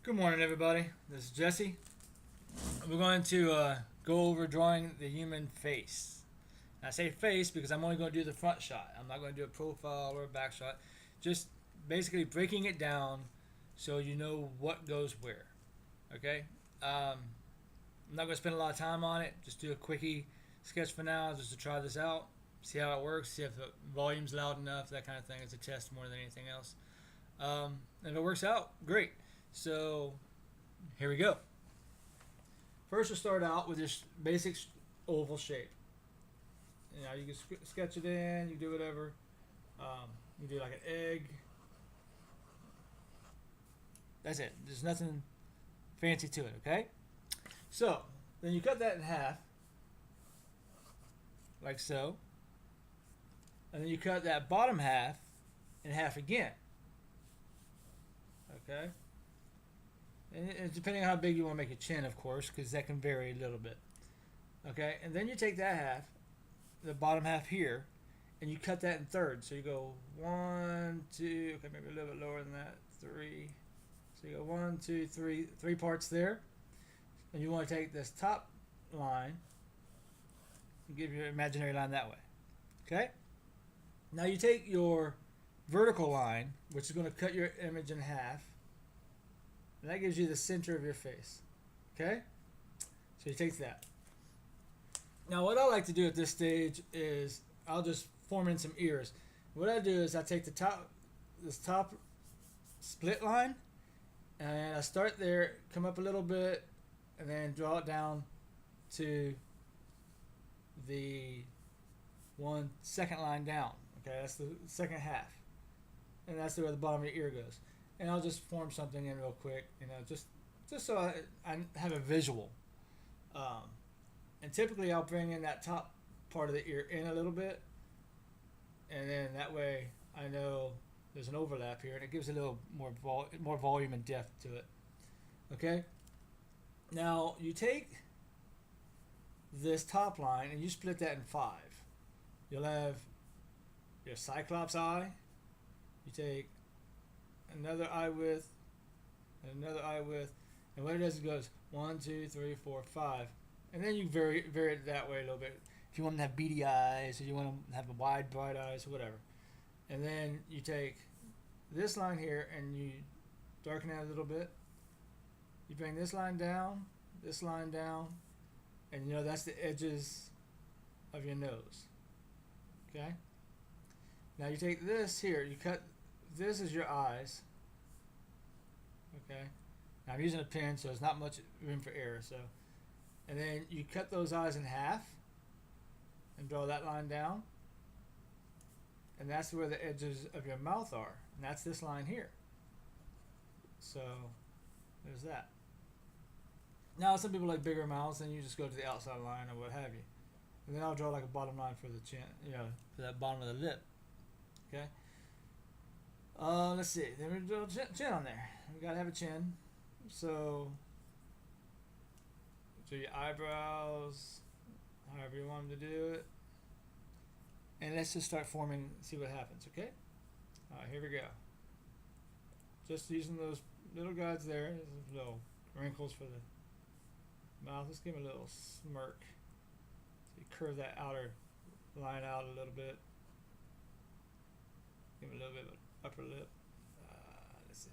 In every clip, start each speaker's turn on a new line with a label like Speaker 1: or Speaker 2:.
Speaker 1: Good morning, everybody. This is Jesse. We're going to go over drawing the human face. And I say face because I'm only going to do the front shot. I'm not going to do a profile or a back shot. Just basically breaking it down so you know what goes where. Okay? I'm not going to spend a lot of time on it. Just do a quickie sketch for now just to try this out. See how it works. See if the volume's loud enough. That kind of thing. It's a test more than anything else. If it works out, great. So here we go. First, we'll start out with this basic oval shape. You can sketch it in. You can do whatever. You can do like an egg. That's it. There's nothing fancy to it. Okay. So then you cut that in half, like so, and then you cut that bottom half in half again. Okay. And depending on how big you want to make your chin, of course, because that can vary a little bit. Okay, and then you take that half, the bottom half here, and you cut that in thirds. So you go one, two, okay, maybe a little bit lower than that, three. So you go one, two, three parts there. And you want to take this top line and give your imaginary line that way. Okay? Now you take your vertical line, which is going to cut your image in half, and that gives you the center of your face. Okay? So you take that. Now what I like to do at this stage is I'll just form in some ears. What I do is I take this top split line, and I start there, come up a little bit, and then draw it down to the second line down. Okay, that's the second half. And that's where the bottom of your ear goes. And I'll just form something in real quick, just so I have a visual. And typically I'll bring in that top part of the ear in a little bit, and then that way I know there's an overlap here, and it gives a little more volume and depth to it. Okay. Now you take this top line and you split that in 5. You'll have your cyclops eye. You take another eye width, and another eye width, and what it does is it goes 1, 2, 3, 4, 5, and then you vary it that way a little bit. If you want to have beady eyes, or you want to have wide, bright eyes, or whatever, and then you take this line here and you darken it a little bit. You bring this line down, and that's the edges of your nose. Okay. Now you take this here, you cut. This is your eyes. Okay. Now I'm using a pen, so there's not much room for error. So, and then you cut those eyes in half, and draw that line down. And that's where the edges of your mouth are, and that's this line here. So, there's that. Now some people like bigger mouths, and you just go to the outside line or what have you. And then I'll draw like a bottom line for the chin, for that bottom of the lip. Okay. Let's see. Then we draw chin on there. We gotta have a chin. So your eyebrows, however you want them to do it. And let's just start forming, see what happens, okay? Alright, here we go. Just using those little guys there, those little wrinkles for the mouth. Let's give him a little smirk. So you curve that outer line out a little bit. Give him a little bit of an upper lip. Let's see.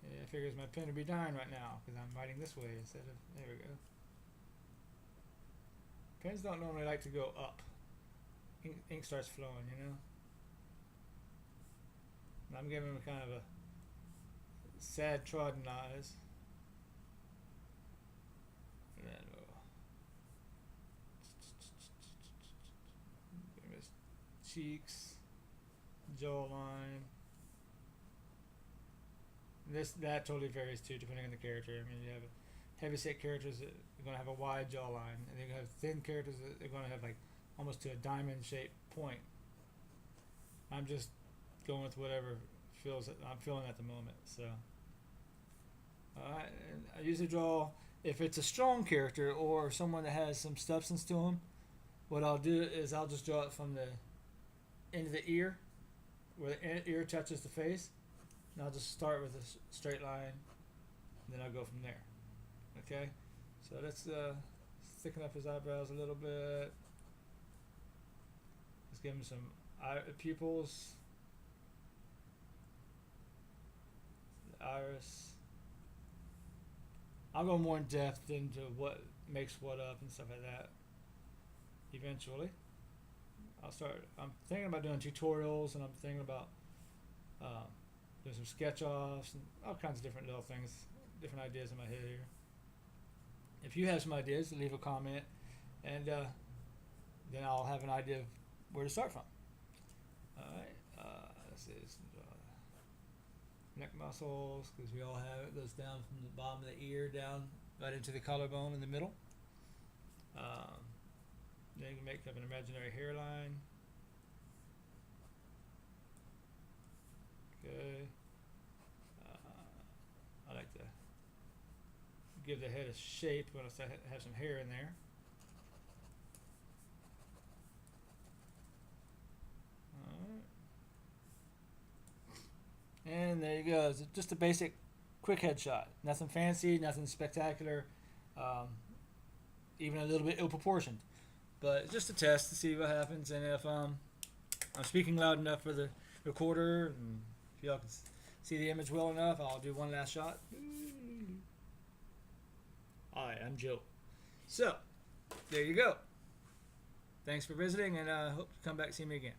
Speaker 1: Yeah, I figures my pen would be dying right now because I'm writing this way instead of, there we go. Pens don't normally like to go up. Ink starts flowing, And I'm giving them kind of a sad trodden eyes. And then we'll cheeks, jawline. That totally varies too, depending on the character. I mean, you have heavy-set characters that are going to have a wide jawline, and then you have thin characters that are going to have like almost to a diamond-shaped point. I'm just going with whatever I'm feeling at the moment. So, I usually draw If it's a strong character or someone that has some substance to them, what I'll do is I'll just draw it from the end of the ear, where the ear touches the face, and I'll just start with a straight line, and then I'll go from there. Okay, so let's thicken up his eyebrows a little bit. Let's give him some pupils, the iris. I'll go more in depth into what makes what up and stuff like that eventually. I'm thinking about doing tutorials, and I'm thinking about doing some sketch offs and all kinds of different little things, different ideas in my head here. If you have some ideas, leave a comment, and then I'll have an idea of where to start from. Alright, let's see. Neck muscles, because we all have it, goes down from the bottom of the ear down right into the collarbone in the middle. Then you can make up an imaginary hairline. Okay. I like to give the head a shape when I have some hair in there. And there you go. It's just a basic quick headshot. Nothing fancy, nothing spectacular, even a little bit ill proportioned. But just a test to see what happens, and if I'm speaking loud enough for the recorder, and if y'all can see the image well enough, I'll do one last shot. Hi, I'm Joe. So, there you go. Thanks for visiting, and I hope you come back and see me again.